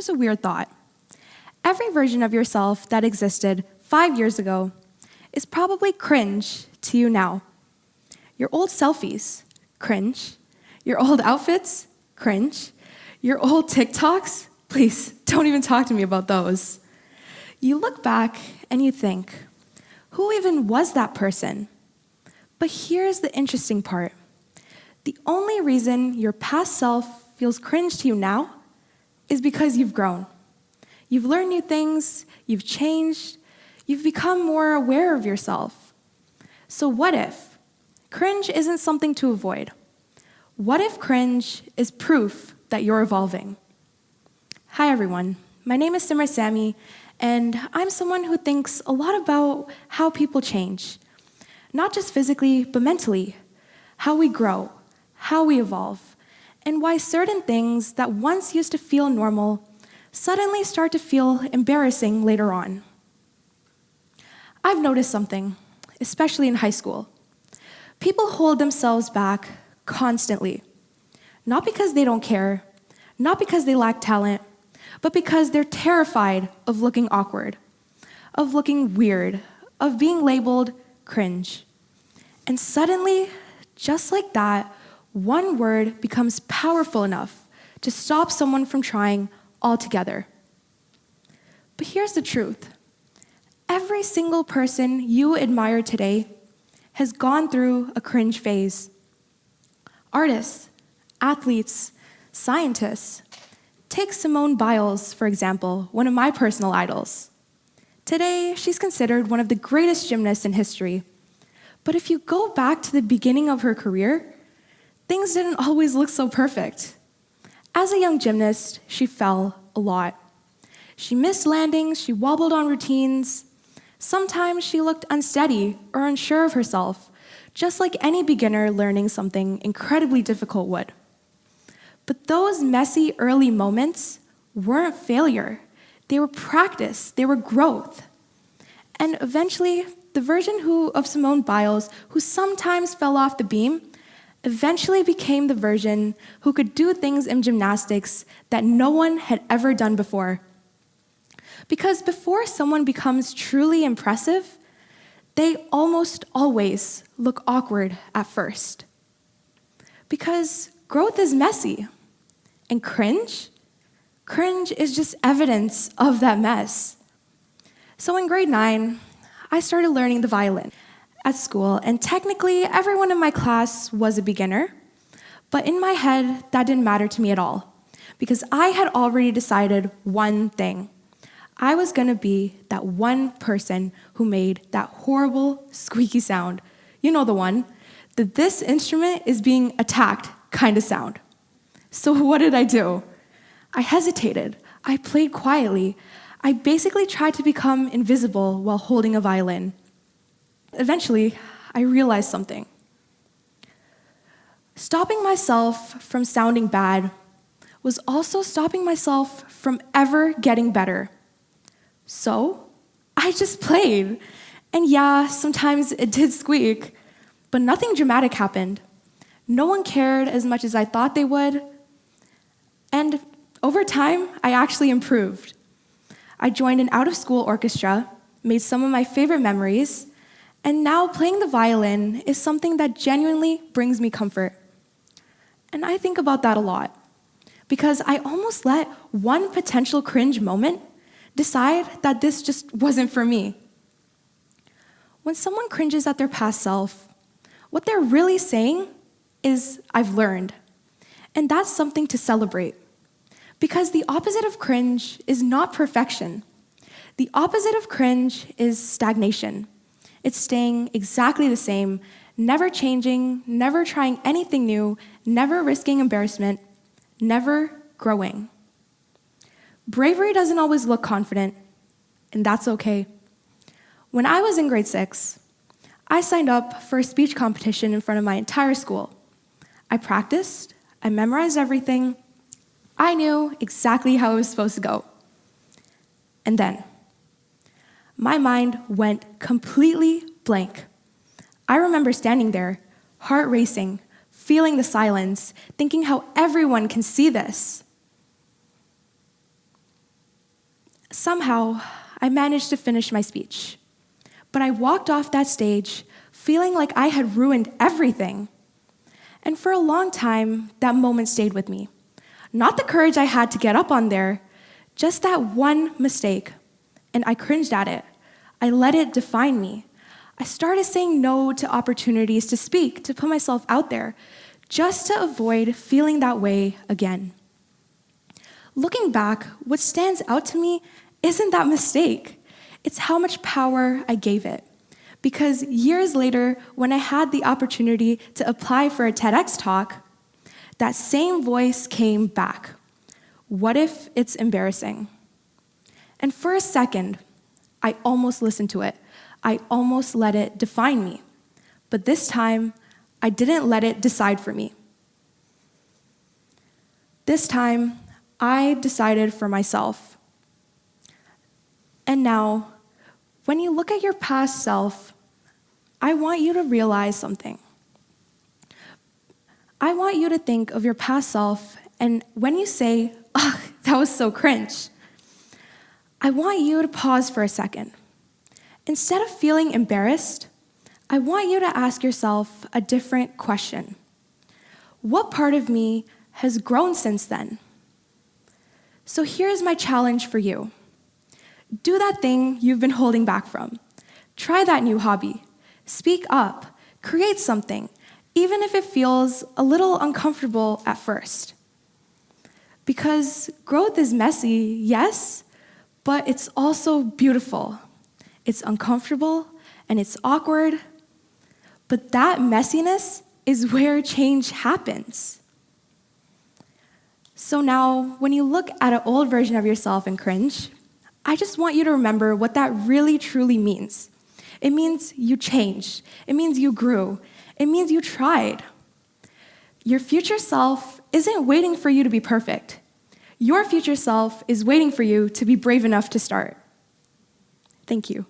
here's a weird thought. Every version of yourself that existed 5 years ago is probably cringe to you now. Your old selfies, cringe. Your old outfits, cringe. Your old TikToks, please don't even talk to me about those. You look back and you think, who even was that person? But here's the interesting part. The only reason your past self feels cringe to you now is because you've grown. You've learned new things, you've changed, you've become more aware of yourself. So what if cringe isn't something to avoid? What if cringe is proof that you're evolving? Hi everyone, my name is Simrit Sammi, and I'm someone who thinks a lot about how people change. Not just physically, but mentally. How we grow, how we evolve, and why certain things that once used to feel normal suddenly start to feel embarrassing later on. I've noticed something, especially in high school. People hold themselves back constantly. Not because they don't care, not because they lack talent, but because they're terrified of looking awkward, of looking weird, of being labeled cringe. And suddenly, just like that, one word becomes powerful enough to stop someone from trying altogether. But here's the truth. Every single person you admire today has gone through a cringe phase. Artists, athletes, scientists. Take Simone Biles, for example, one of my personal idols. Today, she's considered one of the greatest gymnasts in history. But if you go back to the beginning of her career, things didn't always look so perfect. As a young gymnast, she fell a lot. She missed landings, she wobbled on routines. Sometimes she looked unsteady or unsure of herself, just like any beginner learning something incredibly difficult would. But those messy early moments weren't failure. They were practice, they were growth. And eventually, the version of Simone Biles who sometimes fell off the beam eventually became the version who could do things in gymnastics that no one had ever done before. Because before someone becomes truly impressive, they almost always look awkward at first. Because growth is messy. And cringe is just evidence of that mess. So in grade 9, I started learning the violin at school, and technically everyone in my class was a beginner, but in my head, that didn't matter to me at all, because I had already decided one thing. I was gonna be that one person who made that horrible squeaky sound. You know the one, that this instrument is being attacked kind of sound. So what did I do? I hesitated. I played quietly. I basically tried to become invisible while holding a violin. Eventually, I realized something. Stopping myself from sounding bad was also stopping myself from ever getting better. So, I just played. And yeah, sometimes it did squeak, but nothing dramatic happened. No one cared as much as I thought they would. And over time, I actually improved. I joined an out-of-school orchestra, made some of my favorite memories, and now playing the violin is something that genuinely brings me comfort. And I think about that a lot, because I almost let one potential cringe moment decide that this just wasn't for me. When someone cringes at their past self, what they're really saying is, I've learned. And that's something to celebrate. Because the opposite of cringe is not perfection. The opposite of cringe is stagnation. It's staying exactly the same, never changing, never trying anything new, never risking embarrassment, never growing. Bravery doesn't always look confident, and that's okay. When I was in grade 6, I signed up for a speech competition in front of my entire school. I practiced, I memorized everything, I knew exactly how it was supposed to go. And then, my mind went completely blank. I remember standing there, heart racing, feeling the silence, thinking how everyone can see this. Somehow, I managed to finish my speech. But I walked off that stage feeling like I had ruined everything. And for a long time, that moment stayed with me. Not the courage I had to get up on there, just that one mistake. And I cringed at it. I let it define me. I started saying no to opportunities to speak, to put myself out there, just to avoid feeling that way again. Looking back, what stands out to me isn't that mistake. It's how much power I gave it. Because years later, when I had the opportunity to apply for a TEDx talk, that same voice came back. What if it's embarrassing? And for a second, I almost listened to it. I almost let it define me. But this time, I didn't let it decide for me. This time, I decided for myself. And now, when you look at your past self, I want you to realize something. I want you to think of your past self, and when you say, "Ugh, that was so cringe," I want you to pause for a second. Instead of feeling embarrassed, I want you to ask yourself a different question. What part of me has grown since then? So here's my challenge for you. Do that thing you've been holding back from. Try that new hobby. Speak up. Create something, even if it feels a little uncomfortable at first. Because growth is messy, yes, but it's also beautiful. It's uncomfortable and it's awkward, but that messiness is where change happens. So now, when you look at an old version of yourself and cringe, I just want you to remember what that really truly means. It means you changed. It means you grew. It means you tried. Your future self isn't waiting for you to be perfect. Your future self is waiting for you to be brave enough to start. Thank you.